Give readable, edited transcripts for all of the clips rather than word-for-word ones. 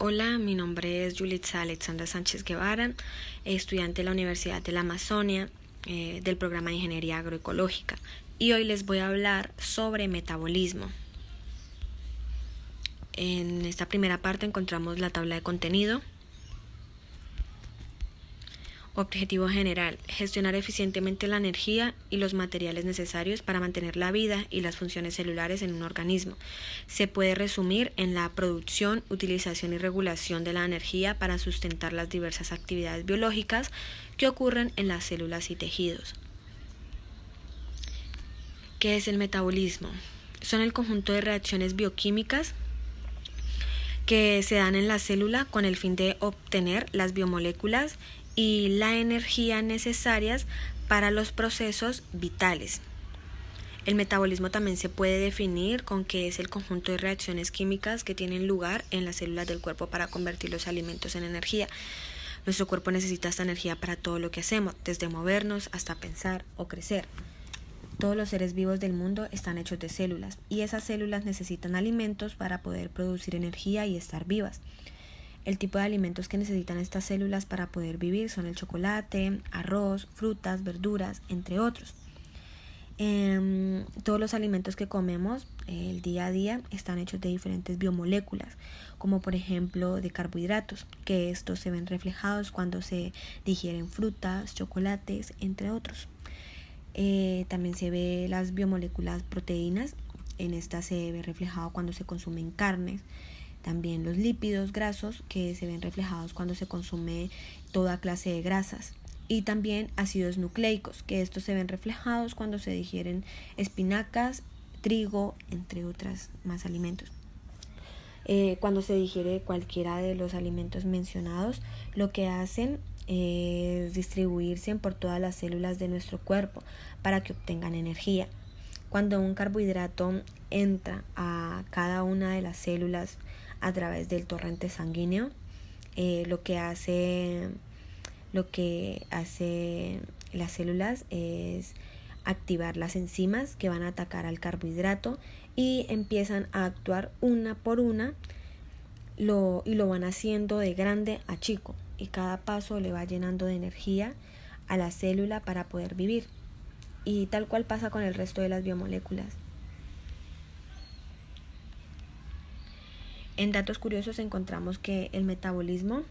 Hola, mi nombre es Yulitza Alexandra Sánchez Guevara, estudiante de la Universidad de la Amazonia del programa de Ingeniería Agroecológica, y hoy les voy a hablar sobre metabolismo. En esta primera parte encontramos la tabla de contenido. Objetivo general: gestionar eficientemente la energía y los materiales necesarios para mantener la vida y las funciones celulares en un organismo. Se puede resumir en la producción, utilización y regulación de la energía para sustentar las diversas actividades biológicas que ocurren en las células y tejidos. ¿Qué es el metabolismo? Son el conjunto de reacciones bioquímicas que se dan en la célula con el fin de obtener las biomoléculas y la energía necesarias para los procesos vitales. El metabolismo también se puede definir con que es el conjunto de reacciones químicas que tienen lugar en las células del cuerpo para convertir los alimentos en energía. Nuestro cuerpo necesita esta energía para todo lo que hacemos, desde movernos hasta pensar o crecer. Todos los seres vivos del mundo están hechos de células, y esas células necesitan alimentos para poder producir energía y estar vivas. El tipo de alimentos que necesitan estas células para poder vivir son el chocolate, arroz, frutas, verduras, entre otros. Todos los alimentos que comemos el día a día están hechos de diferentes biomoléculas, como por ejemplo de carbohidratos, que estos se ven reflejados cuando se digieren frutas, chocolates, entre otros. También se ve las biomoléculas proteínas, en estas se ve reflejado cuando se consumen carnes. También los lípidos grasos, que se ven reflejados cuando se consume toda clase de grasas. Y también ácidos nucleicos, que estos se ven reflejados cuando se digieren espinacas, trigo, entre otros más alimentos. Cuando se digiere cualquiera de los alimentos mencionados, lo que hacen es distribuirse por todas las células de nuestro cuerpo para que obtengan energía. Cuando un carbohidrato entra a cada una de las células a través del torrente sanguíneo, lo que hace las células es activar las enzimas que van a atacar al carbohidrato y empiezan a actuar una por una y lo van haciendo de grande a chico, y cada paso le va llenando de energía a la célula para poder vivir, y tal cual pasa con el resto de las biomoléculas. En datos curiosos encontramos que el metabolismo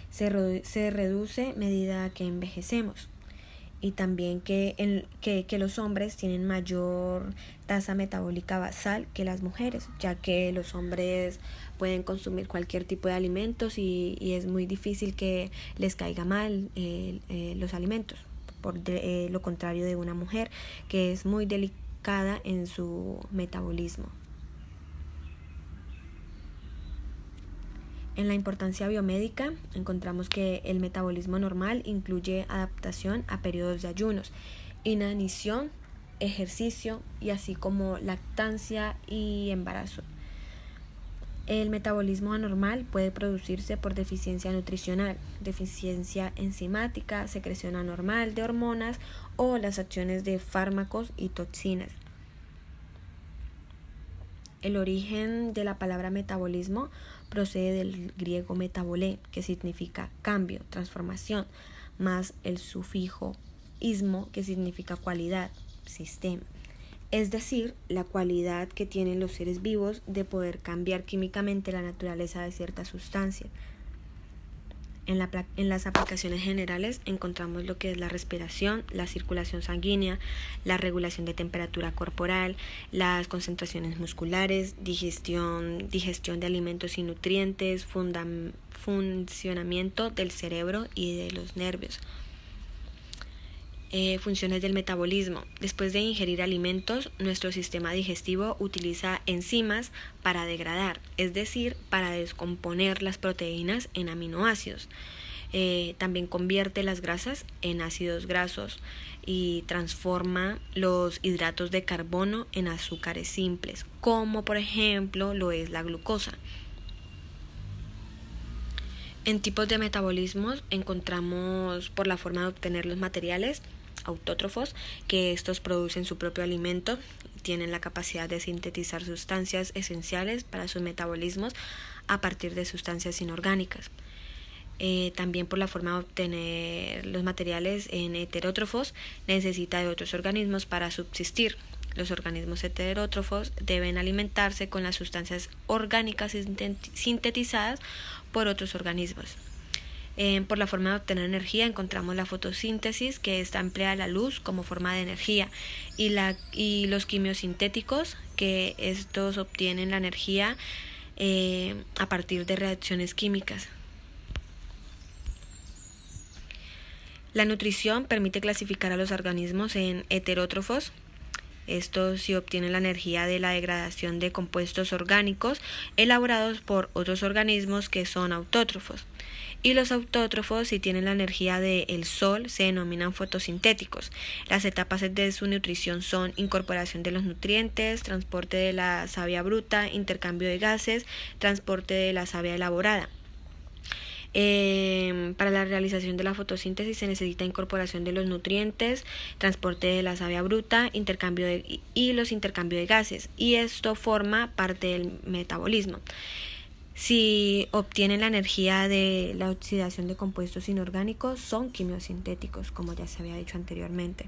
se reduce a medida que envejecemos, y también que los hombres tienen mayor tasa metabólica basal que las mujeres, ya que los hombres pueden consumir cualquier tipo de alimentos y es muy difícil que les caiga mal los alimentos, por lo contrario de una mujer, que es muy delicada en su metabolismo. En la importancia biomédica encontramos que el metabolismo normal incluye adaptación a periodos de ayunos, inanición, ejercicio y así como lactancia y embarazo. El metabolismo anormal puede producirse por deficiencia nutricional, deficiencia enzimática, secreción anormal de hormonas o las acciones de fármacos y toxinas. El origen de la palabra metabolismo procede del griego metabolé, que significa cambio, transformación, más el sufijo ismo, que significa cualidad, sistema. Es decir, la cualidad que tienen los seres vivos de poder cambiar químicamente la naturaleza de ciertas sustancias. En las aplicaciones generales encontramos lo que es la respiración, la circulación sanguínea, la regulación de temperatura corporal, las concentraciones musculares, digestión de alimentos y nutrientes, funcionamiento del cerebro y de los nervios. Funciones del metabolismo. Después de ingerir alimentos, nuestro sistema digestivo utiliza enzimas para degradar, es decir, para descomponer las proteínas en aminoácidos. También convierte las grasas en ácidos grasos y transforma los hidratos de carbono en azúcares simples, como por ejemplo lo es la glucosa. En tipos de metabolismos encontramos por la forma de obtener los materiales autótrofos, que estos producen su propio alimento, tienen la capacidad de sintetizar sustancias esenciales para sus metabolismos a partir de sustancias inorgánicas. También por la forma de obtener los materiales en heterótrofos necesita de otros organismos para subsistir. Los organismos heterótrofos deben alimentarse con las sustancias orgánicas sintetizadas por otros organismos. Por la forma de obtener energía encontramos la fotosíntesis, que esta emplea la luz como forma de energía, y los quimiosintéticos, que estos obtienen la energía a partir de reacciones químicas. La nutrición permite clasificar a los organismos en heterótrofos. Estos sí obtienen la energía de la degradación de compuestos orgánicos elaborados por otros organismos, que son autótrofos. Y los autótrofos, si tienen la energía del sol, se denominan fotosintéticos. Las etapas de su nutrición son incorporación de los nutrientes, transporte de la savia bruta, intercambio de gases, transporte de la savia elaborada. Para la realización de la fotosíntesis se necesita incorporación de los nutrientes, transporte de la savia bruta, intercambio de gases, y esto forma parte del metabolismo. Si obtienen la energía de la oxidación de compuestos inorgánicos, son quimiosintéticos, como ya se había dicho anteriormente.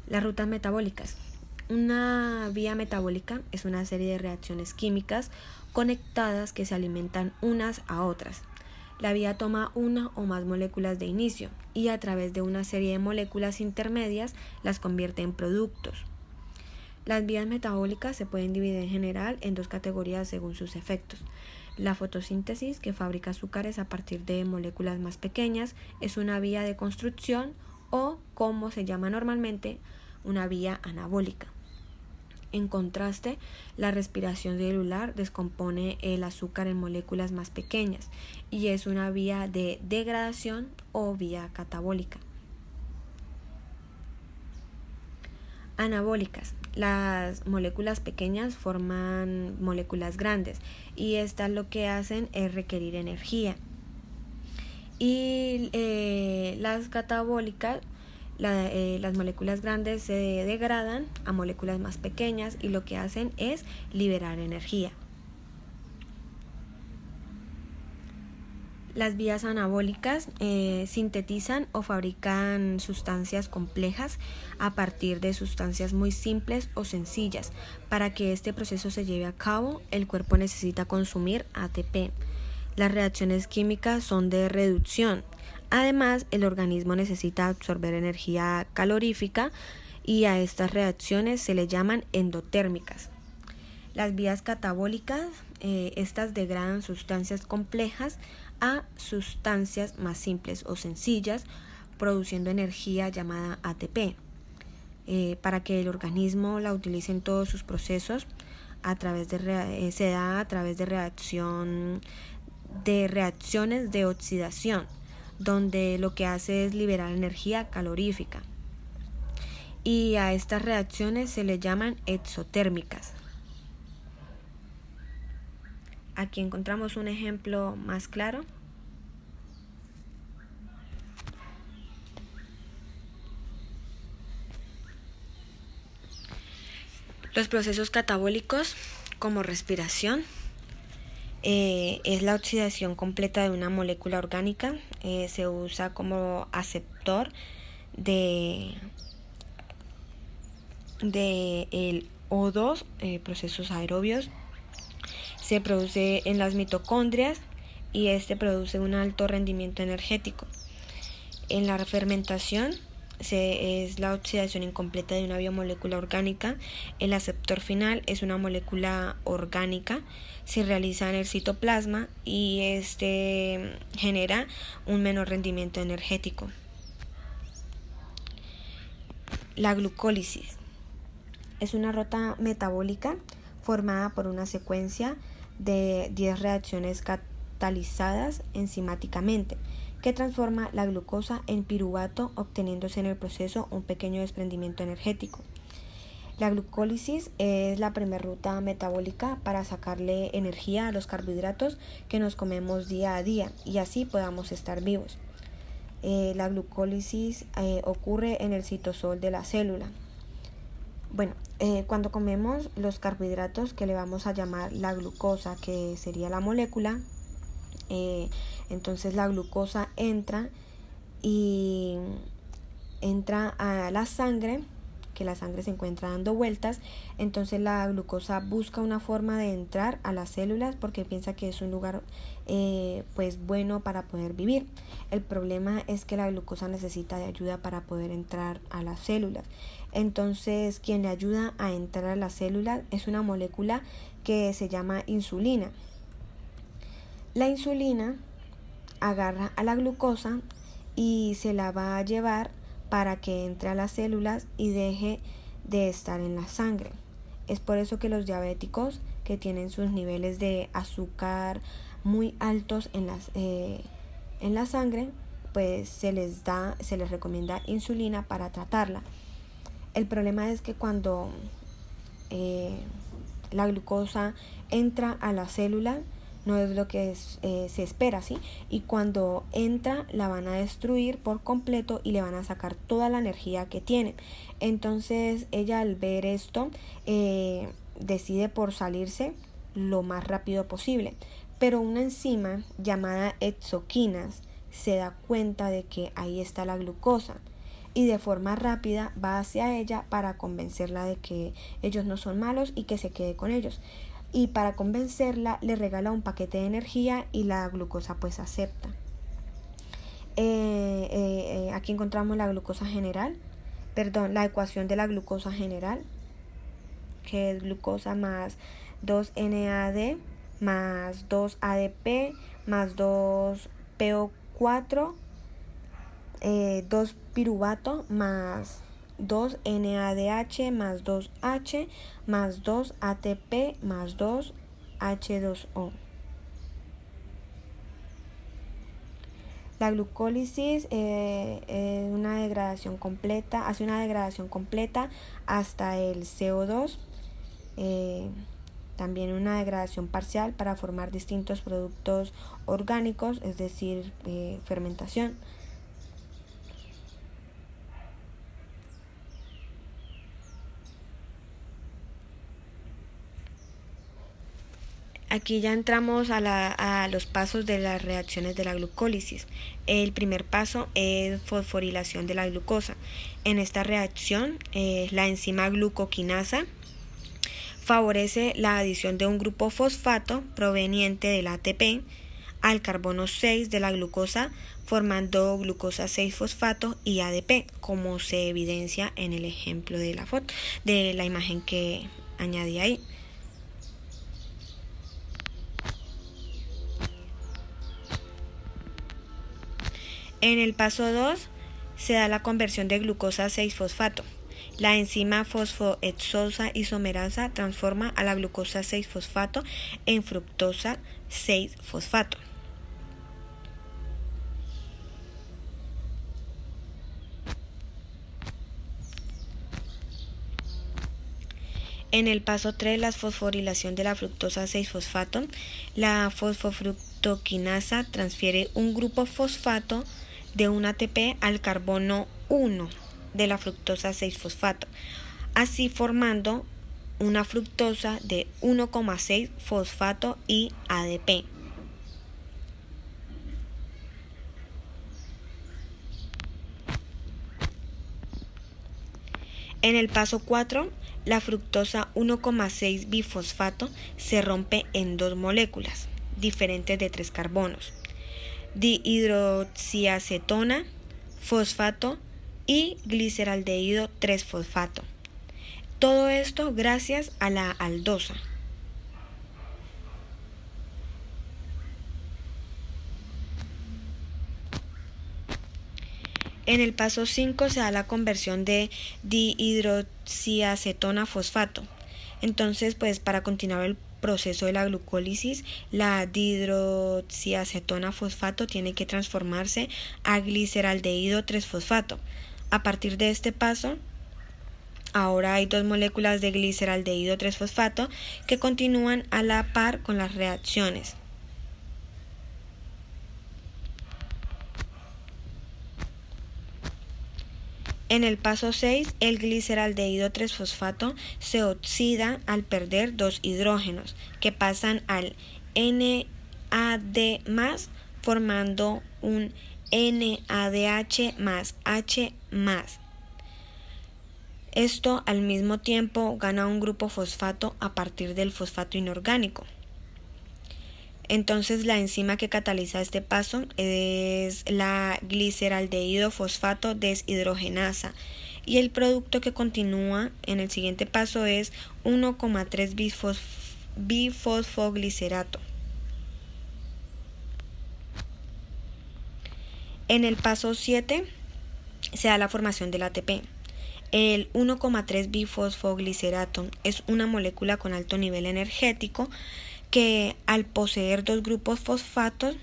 Las rutas metabólicas. Una vía metabólica es una serie de reacciones químicas conectadas que se alimentan unas a otras. La vía toma una o más moléculas de inicio y a través de una serie de moléculas intermedias las convierte en productos. Las vías metabólicas se pueden dividir en general en dos categorías según sus efectos. La fotosíntesis, que fabrica azúcares a partir de moléculas más pequeñas, es una vía de construcción, o, como se llama normalmente, una vía anabólica. En contraste, la respiración celular descompone el azúcar en moléculas más pequeñas y es una vía de degradación o vía catabólica. Anabólicas. Las moléculas pequeñas forman moléculas grandes y estas lo que hacen es requerir energía. Y las catabólicas, las moléculas grandes se degradan a moléculas más pequeñas y lo que hacen es liberar energía. Las vías anabólicas sintetizan o fabrican sustancias complejas a partir de sustancias muy simples o sencillas. Para que este proceso se lleve a cabo, el cuerpo necesita consumir ATP. Las reacciones químicas son de reducción. Además, el organismo necesita absorber energía calorífica y a estas reacciones se le llaman endotérmicas. Las vías catabólicas, estas degradan sustancias complejas a sustancias más simples o sencillas, produciendo energía llamada ATP. Para que el organismo la utilice en todos sus procesos, se da a través de reacciones de oxidación, donde lo que hace es liberar energía calorífica. Y a estas reacciones se le llaman exotérmicas. Aquí encontramos un ejemplo más claro. Los procesos catabólicos, como respiración, es la oxidación completa de una molécula orgánica. Se usa como aceptor de el O2, procesos aerobios. Se produce en las mitocondrias y este produce un alto rendimiento energético. En la fermentación es la oxidación incompleta de una biomolécula orgánica. El aceptor final es una molécula orgánica. Se realiza en el citoplasma y este genera un menor rendimiento energético. La glucólisis es una ruta metabólica formada por una secuencia de 10 reacciones catalizadas enzimáticamente que transforma la glucosa en piruvato, obteniéndose en el proceso un pequeño desprendimiento energético. La glucólisis es la primera ruta metabólica para sacarle energía a los carbohidratos que nos comemos día a día y así podamos estar vivos. La glucólisis ocurre en el citosol de la célula. Bueno, cuando comemos los carbohidratos, que le vamos a llamar la glucosa, que sería la molécula, entonces la glucosa entra a la sangre, que la sangre se encuentra dando vueltas. Entonces la glucosa busca una forma de entrar a las células porque piensa que es un lugar pues bueno para poder vivir. El problema es que la glucosa necesita de ayuda para poder entrar a las células. Entonces quien le ayuda a entrar a las células es una molécula que se llama insulina. La insulina agarra a la glucosa y se la va a llevar para que entre a las células y deje de estar en la sangre. Es por eso que los diabéticos que tienen sus niveles de azúcar muy altos en la sangre, pues se les recomienda insulina para tratarla. El problema es que cuando la glucosa entra a la célula, no es lo que se espera, ¿sí? Y cuando entra la van a destruir por completo y le van a sacar toda la energía que tiene. Entonces ella, al ver esto, decide por salirse lo más rápido posible. Pero una enzima llamada exoquinas se da cuenta de que ahí está la glucosa y de forma rápida va hacia ella para convencerla de que ellos no son malos y que se quede con ellos. Y para convencerla le regala un paquete de energía y la glucosa pues acepta. Aquí encontramos la la ecuación de la glucosa general, que es glucosa más 2NAD más 2ADP más 2PO4, 2 piruvato más 2 NADH más 2H más 2 ATP más 2 H2O. La glucólisis hace una degradación completa hasta el CO2, también una degradación parcial para formar distintos productos orgánicos, es decir, fermentación. Aquí ya entramos a los pasos de las reacciones de la glucólisis. El primer paso es fosforilación de la glucosa. En esta reacción, la enzima glucoquinasa favorece la adición de un grupo fosfato proveniente del ATP al carbono 6 de la glucosa, formando glucosa 6-fosfato y ADP, como se evidencia en el ejemplo de la imagen que añadí ahí. En el paso 2 se da la conversión de glucosa 6-fosfato. La enzima fosfoexosa isomerasa transforma a la glucosa 6-fosfato en fructosa 6-fosfato. En el paso 3, la fosforilación de la fructosa 6-fosfato, la fosfofructoquinasa transfiere un grupo fosfato de un ATP al carbono 1 de la fructosa 6-fosfato, así formando una fructosa de 1,6-fosfato y ADP. En el paso 4, la fructosa 1,6-bifosfato se rompe en dos moléculas diferentes de 3 carbonos, dihidroxiacetona, fosfato y gliceraldehído 3-fosfato. Todo esto gracias a la aldosa. En el paso 5 se da la conversión de dihidroxiacetona a fosfato. Entonces, pues para continuar el proceso de la glucólisis, la dihidroxiacetona fosfato tiene que transformarse a gliceraldehído 3-fosfato. A partir de este paso, ahora hay dos moléculas de gliceraldehído 3-fosfato que continúan a la par con las reacciones. En el paso 6, el gliceraldehído 3-fosfato se oxida al perder dos hidrógenos que pasan al NAD+, formando un NADH más H+. Esto al mismo tiempo gana un grupo fosfato a partir del fosfato inorgánico. Entonces la enzima que cataliza este paso es la gliceraldehído fosfato deshidrogenasa y el producto que continúa en el siguiente paso es 1,3 bifosfoglicerato. En el paso 7 se da la formación del ATP. El 1,3 bifosfoglicerato es una molécula con alto nivel energético que al poseer dos grupos fosfatos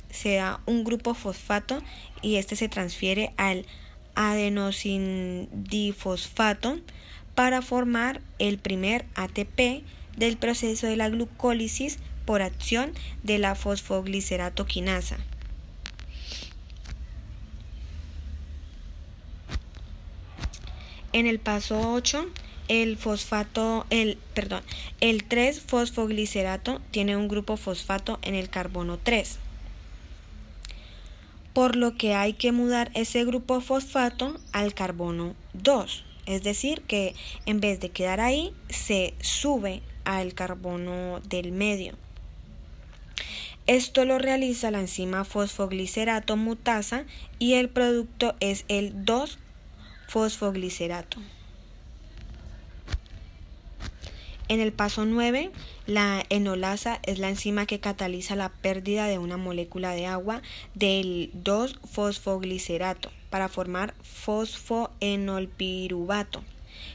se da un grupo fosfato y este se transfiere al adenosindifosfato para formar el primer ATP del proceso de la glucólisis por acción de la fosfoglicerato quinasa. En el paso 8, el 3-fosfoglicerato tiene un grupo fosfato en el carbono 3, por lo que hay que mudar ese grupo fosfato al carbono 2, es decir, que en vez de quedar ahí, se sube al carbono del medio. Esto lo realiza la enzima fosfoglicerato mutasa y el producto es el 2-fosfoglicerato. En el paso 9, la enolasa es la enzima que cataliza la pérdida de una molécula de agua del 2-fosfoglicerato para formar fosfoenolpiruvato,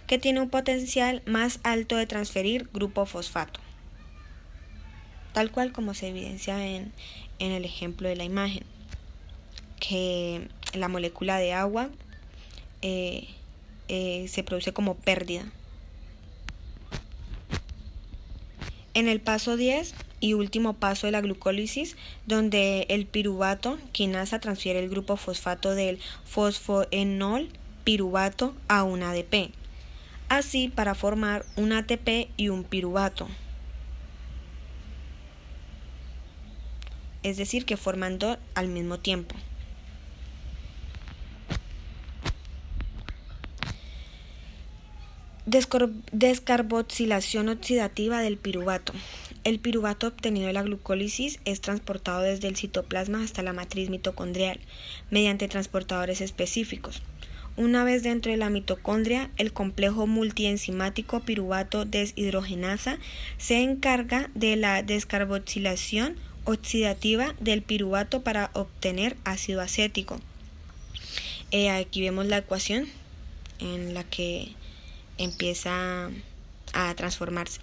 que tiene un potencial más alto de transferir grupo fosfato, tal cual como se evidencia en el ejemplo de la imagen, que la molécula de agua se produce como pérdida. En el paso 10 y último paso de la glucólisis, donde el piruvato quinasa transfiere el grupo fosfato del fosfoenolpiruvato a un ADP, así para formar un ATP y un piruvato. Es decir, que forman dos al mismo tiempo. Descarboxilación oxidativa del piruvato. El piruvato obtenido de la glucólisis es transportado desde el citoplasma hasta la matriz mitocondrial mediante transportadores específicos. Una vez dentro de la mitocondria, el complejo multienzimático piruvato deshidrogenasa se encarga de la descarboxilación oxidativa del piruvato para obtener ácido acético. Aquí vemos la ecuación en la que empieza a transformarse.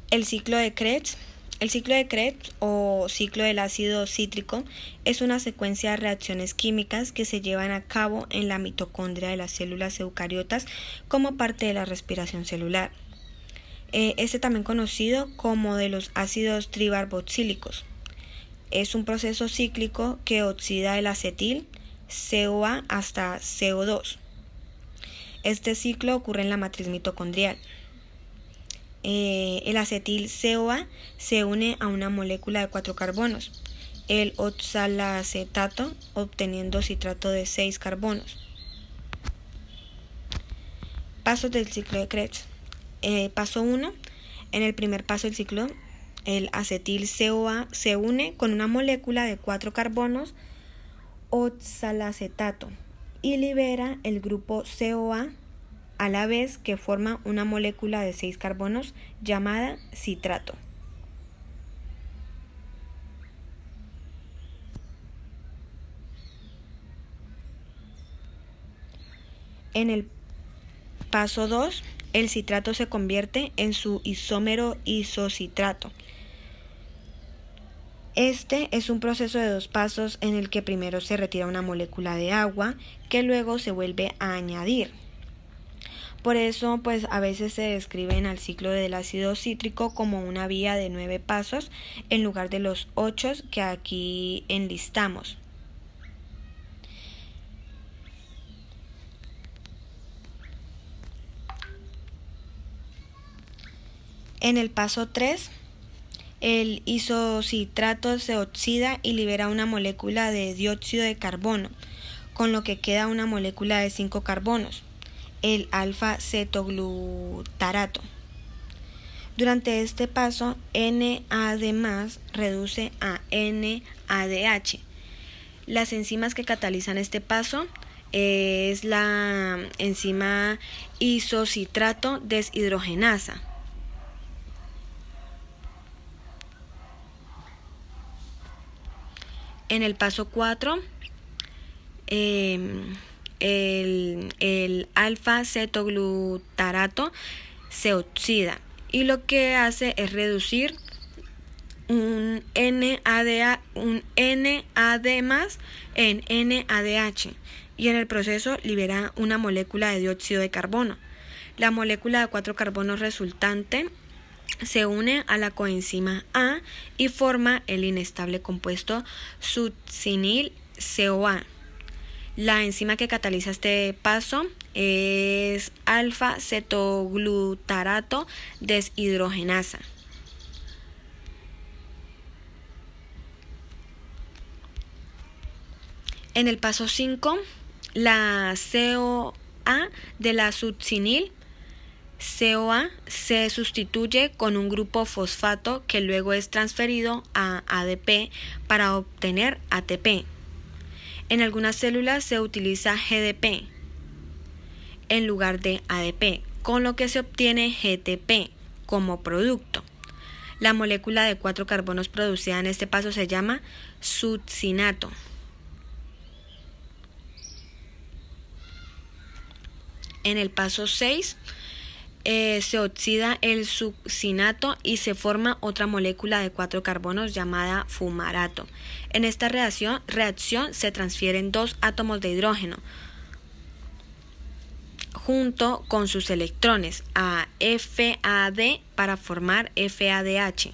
El ciclo de Krebs. El ciclo de Krebs o ciclo del ácido cítrico es una secuencia de reacciones químicas que se llevan a cabo en la mitocondria de las células eucariotas como parte de la respiración celular. También conocido como de los ácidos tricarboxílicos. Es un proceso cíclico que oxida el acetil CoA hasta CO2. Este ciclo ocurre en la matriz mitocondrial. El acetil CoA se une a una molécula de 4 carbonos, el oxalacetato, obteniendo citrato de 6 carbonos. Pasos del ciclo de Krebs. Paso 1. En el primer paso del ciclo, el acetil CoA se une con una molécula de 4 carbonos, oxalacetato, y libera el grupo CoA a la vez que forma una molécula de 6 carbonos llamada citrato. En el paso 2, el citrato se convierte en su isómero isocitrato. Este es un proceso de 2 pasos en el que primero se retira una molécula de agua que luego se vuelve a añadir. Por eso, pues a veces se describen al ciclo del ácido cítrico como una vía de 9 pasos en lugar de los 8 que aquí enlistamos. En el paso 3, el isocitrato se oxida y libera una molécula de dióxido de carbono, con lo que queda una molécula de 5 carbonos, el alfa-cetoglutarato. Durante este paso, NAD+ reduce a NADH. Las enzimas que catalizan este paso es la enzima isocitrato deshidrogenasa. En el paso 4, el alfa-cetoglutarato se oxida y lo que hace es reducir un NAD+ en NADH y en el proceso libera una molécula de dióxido de carbono. La molécula de 4 carbonos resultante se une a la coenzima A y forma el inestable compuesto succinil-CoA. La enzima que cataliza este paso es alfa-cetoglutarato deshidrogenasa. En el paso 5, la CoA de la succinil CoA se sustituye con un grupo fosfato que luego es transferido a ADP para obtener ATP. En algunas células se utiliza GDP en lugar de ADP, con lo que se obtiene GTP como producto. La molécula de 4 carbonos producida en este paso se llama succinato. En el paso 6, se oxida el succinato y se forma otra molécula de 4 carbonos llamada fumarato. En esta reacción se transfieren 2 átomos de hidrógeno junto con sus electrones a FAD para formar FADH.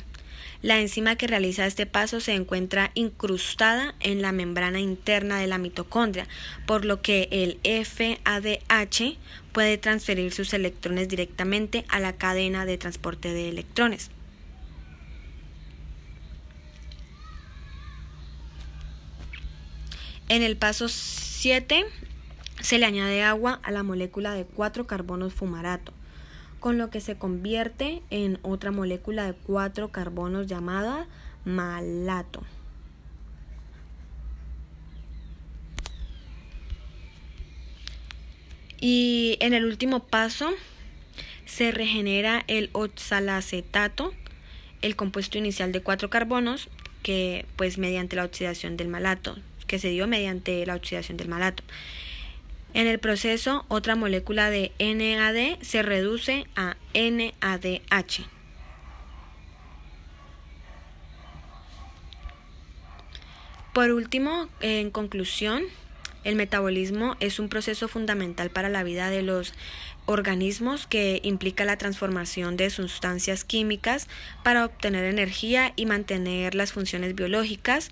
La enzima que realiza este paso se encuentra incrustada en la membrana interna de la mitocondria, por lo que el FADH puede transferir sus electrones directamente a la cadena de transporte de electrones. En el paso 7 se le añade agua a la molécula de 4 carbonos fumarato, con lo que se convierte en otra molécula de 4 carbonos llamada malato. Y en el último paso se regenera el oxalacetato, el compuesto inicial de 4 carbonos, que pues mediante la oxidación del malato, que se dio mediante la oxidación del malato. En el proceso, otra molécula de NAD se reduce a NADH. Por último, en conclusión, el metabolismo es un proceso fundamental para la vida de los organismos que implica la transformación de sustancias químicas para obtener energía y mantener las funciones biológicas.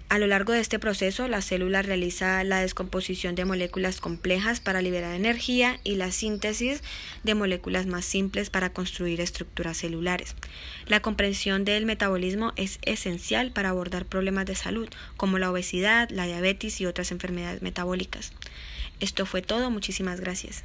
A lo largo de este proceso, la célula realiza la descomposición de moléculas complejas para liberar energía y la síntesis de moléculas más simples para construir estructuras celulares. La comprensión del metabolismo es esencial para abordar problemas de salud, como la obesidad, la diabetes y otras enfermedades metabólicas. Esto fue todo, muchísimas gracias.